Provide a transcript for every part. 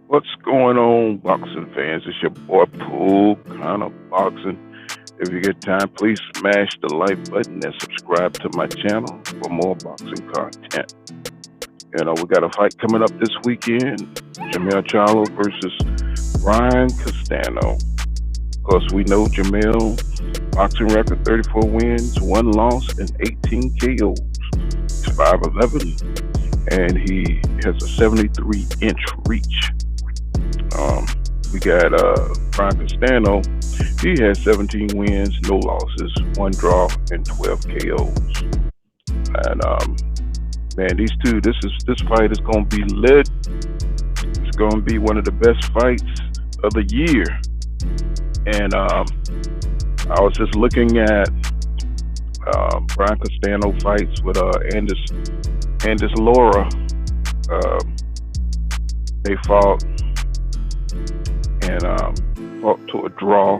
What's going on, boxing fans? It's your boy Pool, kind of boxing. If you get time, please smash the like button and subscribe to my channel for more boxing content. We got a fight coming up this weekend: Jermell Charlo versus Brian Castano. Of course, we know Jermell boxing record: 34 wins, 1 loss, and 18 KOs. He's 5'11", and he has a 73-inch reach. We got Brian Castano. He has 17 wins, no losses, 1 draw, and 12 KOs. And man, these two, this fight is going to be lit. It's going to be one of the best fights of the year. And I was just looking at Brian Castano fights with Andis Laura. They fought and fought to a draw.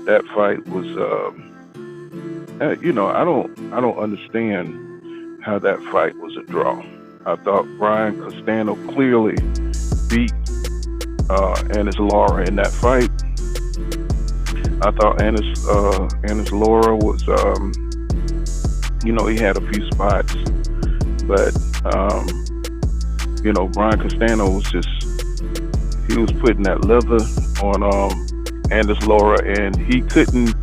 That fight was, I don't understand how that fight was a draw. I thought Brian Castano clearly beat Andis Laura in that fight. I thought Andis Laura was, he had a few spots, but Brian Castano was he was putting that leather on Andis Laura, and he couldn't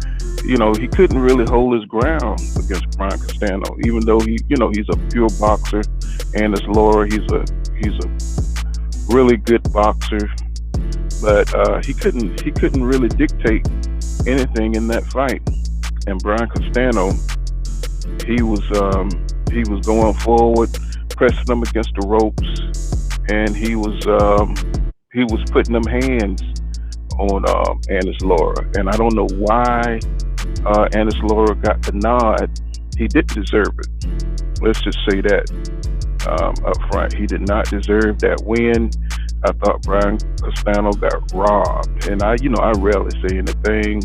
really hold his ground against Brian Castano, even though he's a pure boxer. Andis Laura, he's a really good boxer, but he couldn't really dictate anything in that fight. And Brian Castano, he was going forward, pressing them against the ropes, and he was putting them hands on Andis Laura. And I don't know why Andis Laura got the nod. He didn't deserve it. Let's just say that up front. He did not deserve that win. I thought Brian Castano got robbed. And I rarely say anything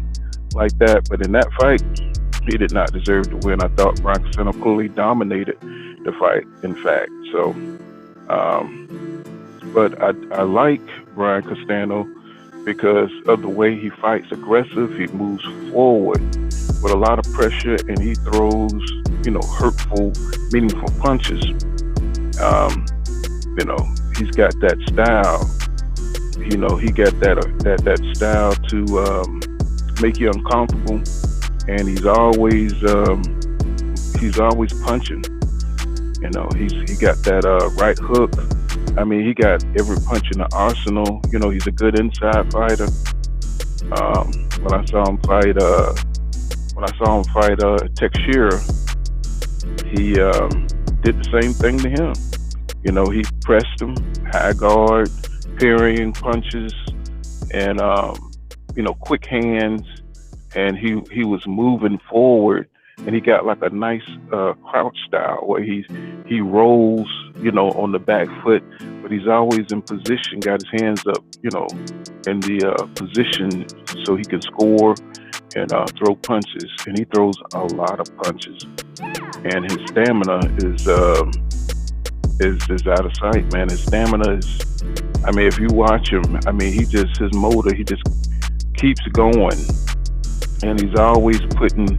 like that, but in that fight, he did not deserve to win. I thought Brian Castano clearly dominated the fight, in fact. So, but I like Brian Castano because of the way he fights aggressive. He moves forward with a lot of pressure, and he throws, hurtful, meaningful punches. He's got that style. He got that style to make you uncomfortable, and he's always punching. He got that right hook. I mean, he got every punch in the arsenal. He's a good inside fighter. When I saw him fight Teixeira, he did the same thing to him. He pressed him, high guard, parrying punches, and quick hands, and he was moving forward, and he got like a nice crouch style where he rolls, on the back foot, but he's always in position, got his hands up, in the position so he can score and throw punches, and he throws a lot of punches, and his stamina is out of sight, man. His stamina is, if you watch him, his motor, he just keeps going, and he's always putting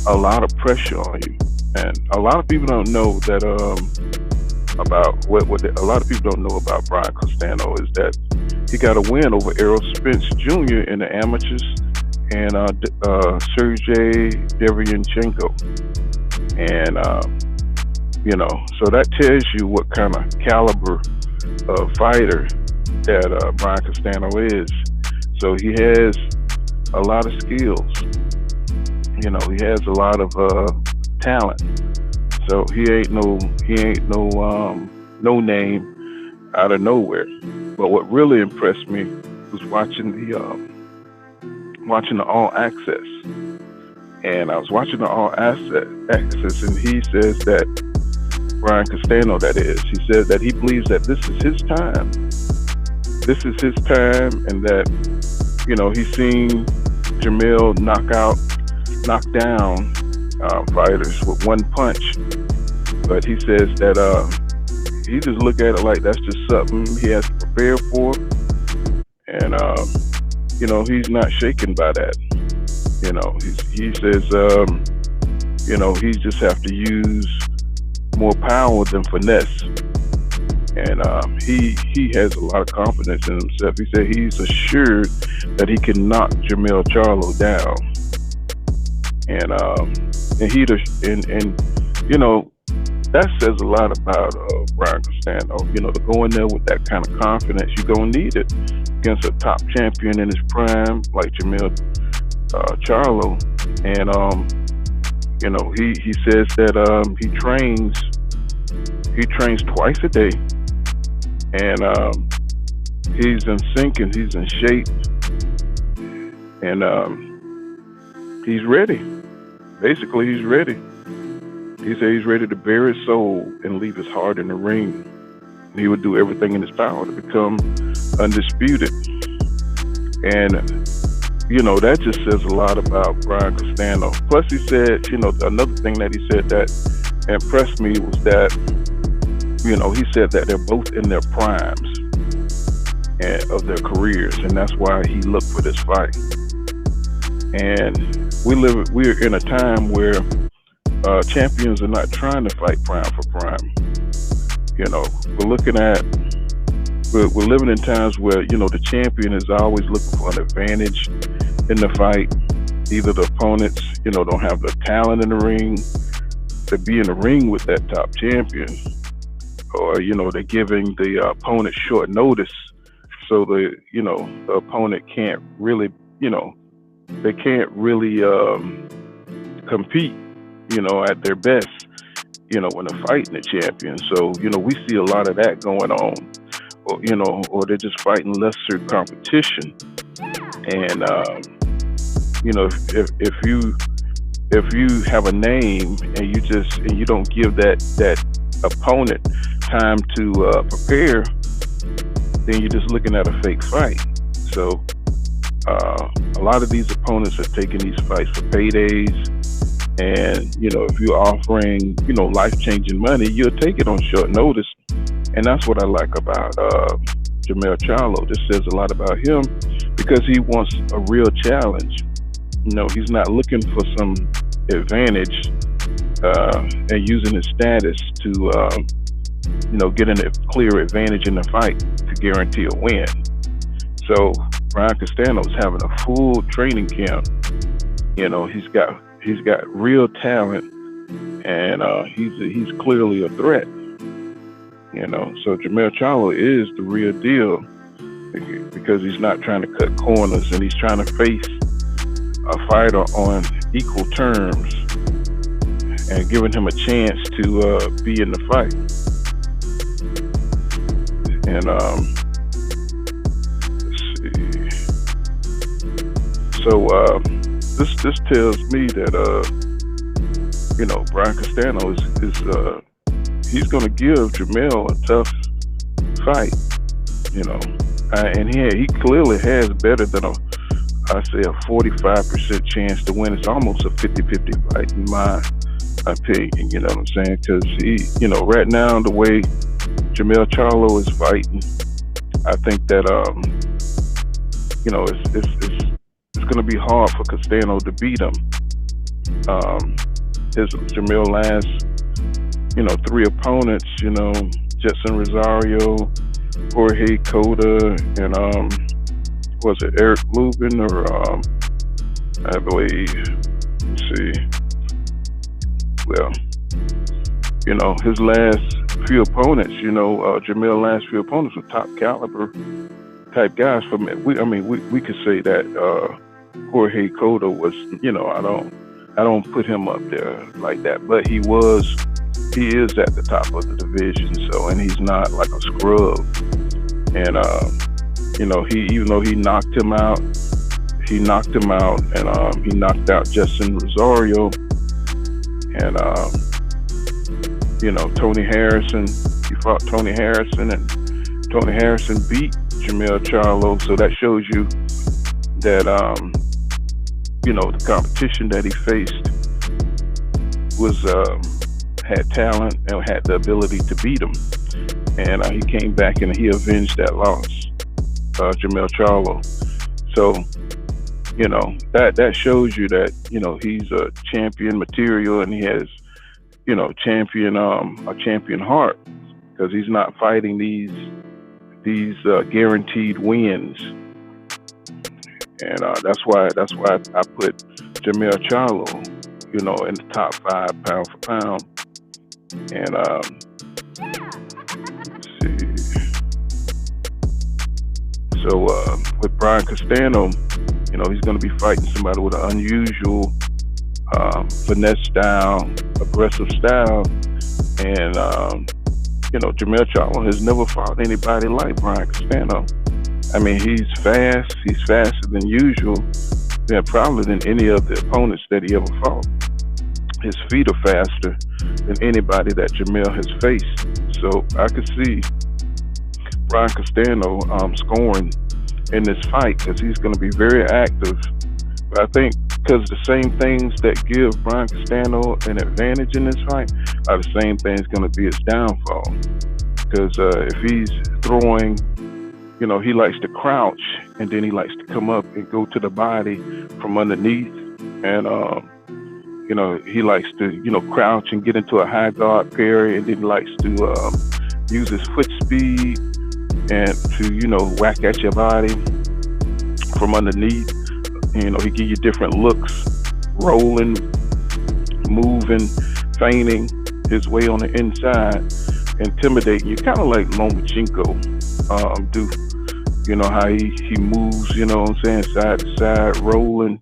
a lot of pressure on you. And a lot of people don't know that a lot of people don't know about Brian Castano is that he got a win over Errol Spence Jr. in the amateurs, and Sergey Derevyanchenko, and so that tells you what kind of caliber of fighter that Brian Castano is. So he has a lot of skills. He has a lot of talent. So he ain't no name out of nowhere. But what really impressed me was watching the All Access. And I was watching the All Access, and he says that Brian Castano, that is, he says that he believes that this is his time. This is his time, and that he's seen Jermell knock down fighters with one punch, but he says that he just look at it like that's just something he has to prepare for, and he's not shaken by that. He says, he just have to use more power than finesse, and he has a lot of confidence in himself. He said he's assured that he can knock Jermell Charlo down, and that says a lot about Brian Castano. To go in there with that kind of confidence, you're gonna need it against a top champion in his prime like Jermell Charlo, and he says that he trains twice a day, and he's in sync and he's in shape, and he's ready. Basically, he's ready. He said he's ready to bare his soul and leave his heart in the ring. He would do everything in his power to become undisputed. And, that just says a lot about Brian Castano. Plus, he said, another thing that he said that impressed me was that, he said that they're both in their primes of their careers, and that's why he looked for this fight. And we're in a time where champions are not trying to fight prime for prime. We're living in times where, the champion is always looking for an advantage in the fight. Either the opponents, don't have the talent in the ring to be in the ring with that top champion, or, they're giving the opponent short notice, so the opponent can't really, they can't really compete, at their best, when they're fighting the champion. So, we see a lot of that going on, or they're just fighting lesser competition. And, if you have a name and you don't give that opponent time to prepare, then you're just looking at a fake fight. So, a lot of these opponents are taking these fights for paydays. And, if you're offering, life-changing money, you'll take it on short notice. And that's what I like about Jermell Charlo. This says a lot about him because he wants a real challenge. He's not looking for some advantage and using his status to, get in a clear advantage in the fight to guarantee a win. So Brian Castano's having a full training camp. He's got real talent, and he's clearly a threat. So Jermell Charlo is the real deal because he's not trying to cut corners, and he's trying to face a fighter on equal terms and giving him a chance to be in the fight. And let's see. So this tells me that Brian Castano is he's going to give Jermell a tough fight. And he clearly has better than a 45% chance to win. It's almost a 50-50 fight in my opinion. You know what I'm saying? Because he, right now the way Jermell Charlo is fighting, I think that it's going to be hard for Castano to beat him. Jermell last, 3 opponents, Jetson Rosario, Jorge Cota, and was it Eric Lubin or I believe, let's see. Well, his last few opponents, Jermell last few opponents were top caliber type guys. We could say that Jorge Cota was, I don't put him up there like that, but he is at the top of the division. So, and he's not like a scrub. And even though he knocked him out, and he knocked out Jetson Rosario, and Tony Harrison. He fought Tony Harrison, and Tony Harrison beat Jermell Charlo. So that shows you that the competition that he faced was had talent and had the ability to beat him. and he came back and he avenged that loss, Jermell Charlo. So that shows you that he's a champion material, and he has champion a champion heart, because he's not fighting these guaranteed wins, and that's why I put Jermell Charlo in the top 5 pound for pound. And let's see. So with Brian Castano, he's going to be fighting somebody with an unusual finesse style, aggressive style, and Jermell Charlo has never fought anybody like Brian Castano. I mean, he's fast. He's faster than usual. Yeah, probably than any of the opponents that he ever fought. His feet are faster than anybody that Jermell has faced. So I could see Brian Castano scoring in this fight, because he's going to be very active. But I think because the same things that give Brian Castano an advantage in this fight are the same things going to be his downfall. Because if he's throwing, he likes to crouch, and then he likes to come up and go to the body from underneath, and he likes to crouch and get into a high guard parry, and then he likes to use his foot speed and to whack at your body from underneath. He give you different looks, rolling, moving, feigning his way on the inside, intimidating you, kind of like Lomachenko do. How he moves, side to side, rolling,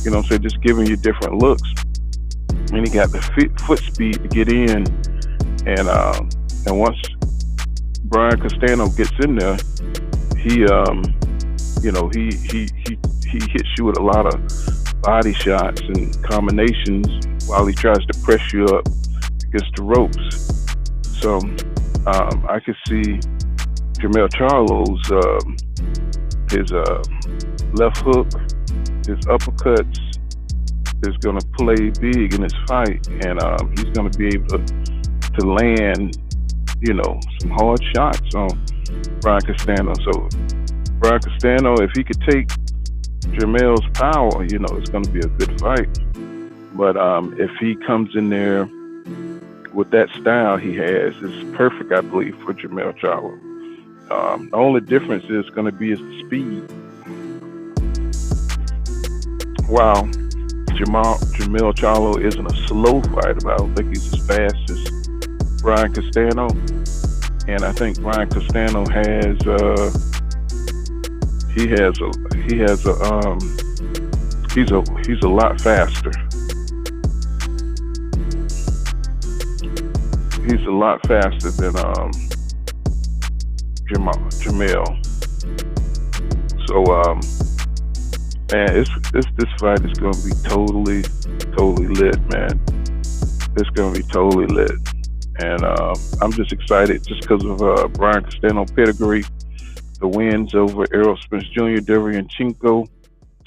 just giving you different looks. And he got the foot speed to get in, and once Brian Castano gets in there, he hits you with a lot of body shots and combinations while he tries to press you up against the ropes. So I could see Jermell Charlo's his left hook, his uppercuts is going to play big in this fight, and he's going to be able to land some hard shots on Brian Castano. So Brian Castano, if he could take Jermell's power, it's going to be a good fight. But if he comes in there with that style he has, it's perfect, I believe, for Jermell Charlo. The only difference is going to be is the speed. While Jermell Charlo isn't a slow fighter, but I don't think he's as fast as Brian Castano. And I think Brian Castano he's a lot faster. He's a lot faster than Jermell. So man, this fight is going to be totally lit, man. It's going to be totally lit, and I'm just excited just because of Brian Castano pedigree, the wins over Errol Spence Jr., Derevyanchenko.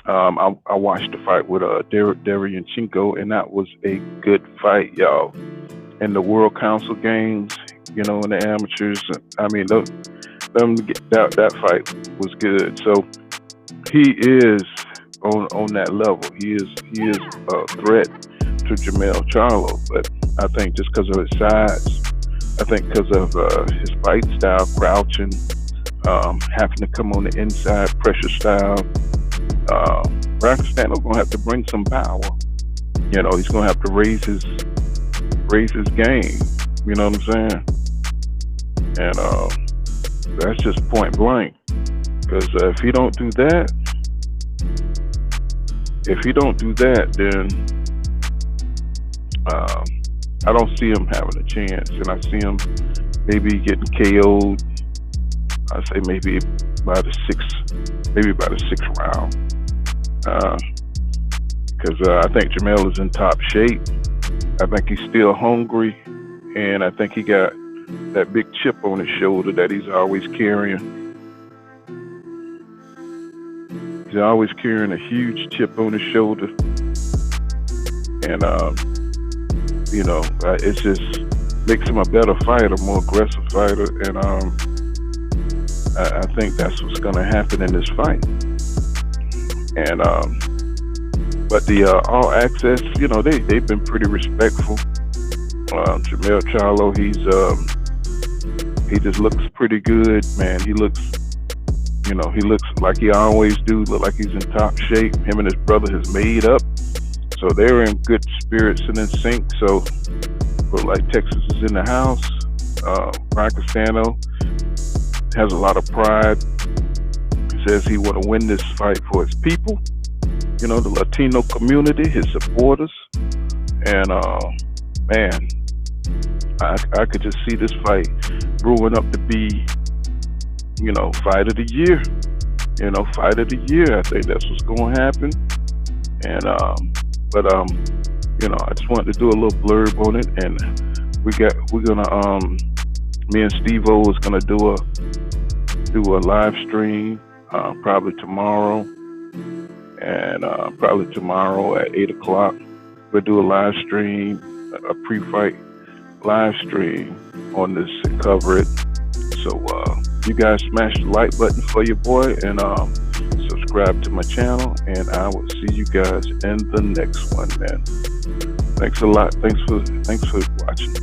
I watched the fight with Derevyanchenko, and that was a good fight, y'all. In the World Council games, in the amateurs, I mean, that fight was good. So he is on that level. He is a threat to Jermell Charlo, but I think just because of his size, I think because of his fight style, crouching, having to come on the inside, pressure style, Brian Castano's gonna have to bring some power. He's gonna have to raise his game. You know what I'm saying? And that's just point blank. Because if he don't do that, then I don't see him having a chance, and I see him maybe getting KO'd. I say maybe by the sixth round, because I think Jermell is in top shape. I think he's still hungry, and I think he got that big chip on his shoulder that he's always carrying. He's always carrying a huge chip on his shoulder, and it's just makes him a better fighter, more aggressive fighter, and I think that's what's going to happen in this fight. And but the All Access, you know, they've been pretty respectful. Jermell Charlo, he just looks pretty good, man. He looks like he always do. Look like he's in top shape. Him and his brother has made up, so they're in good spirits and in sync. So, look like Texas is in the house. Brian Castano has a lot of pride. He says he want to win this fight for his people, you know, the Latino community, his supporters, and man, I could just see this fight brewing up to be, you know, fight of the year. You know, fight of the year. I think that's what's going to happen. And you know, I just wanted to do a little blurb on it, and we're gonna me and Steve-O is gonna do a live stream probably tomorrow, and probably tomorrow at 8 o'clock. We'll do a live stream, a pre-fight live stream on this and cover it. So you guys smash the like button for your boy, and subscribe to my channel, and I will see you guys in the next one, man. Thanks a lot. Thanks for watching.